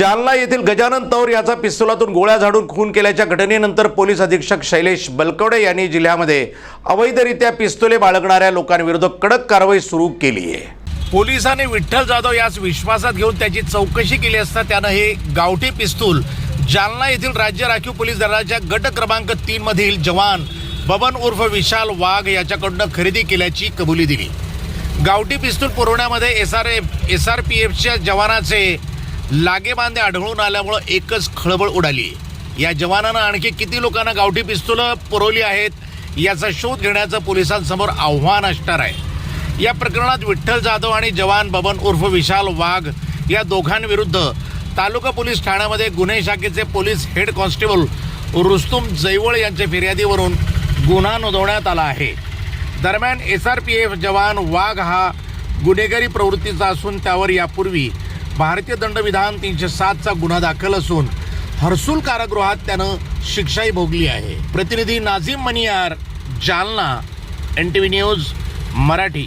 जालना येथील गजानन तौर याचा पिस्तुलातून गोळ्या झाडून खून केल्याच्या घटनेनंतर पोलीस अधीक्षक शैलेश बलकवडे यांनी जिल्ह्यामध्ये अवैधरित्या पिस्तुले बाळगणाऱ्या लोकांविरुद्ध कडक कारवाई सुरू केली आहे। पोलिसांनी विठ्ठल जाधव यास विश्वासात घेऊन त्याची चौकशी केली असता त्यानं हे गावठी पिस्तूल जालना येथील राज्य राखीव पोलीस दलाच्या गट क्रमांक 3 मधील जवान बबन उर्फ विशाल वाघ याच्याकडून खरेदी केल्याची कबुली दिली। गावठी पिस्तूल पुरवण्यामध्ये SRPFच्या जवानाचे लागेबांधे आढळून आल्यामुळे एकच खळबळ उडाली। या जवानानं आणखी किती लोकांना गावठी पिस्तूल पुरवली आहेत याचा शोध घेण्याचं पोलिसांसमोर आव्हान असणार आहे। या प्रकरणात विठ्ठल जाधव आणि जवान बबन उर्फ विशाल वाघ या दोघांविरुद्ध तालुका पोलीस ठाण्यामध्ये गुन्हे शाखेचे पोलीस हेड कॉन्स्टेबल रुस्तुम जैवळ यांच्या फिर्यादीवरून गुन्हा नोंदवण्यात आला आहे। दरम्यान SRPF जवान वाघ हा गुन्हेगारी प्रवृत्तीचा असून त्यावर यापूर्वी भारतीय दंडविधान 307चा गुन्हा दाखल असून हर्सुल कारागृहात त्यानं शिक्षाही भोगली आहे। प्रतिनिधी नाझीम मनियार, जालना, NTV न्यूज मराठी।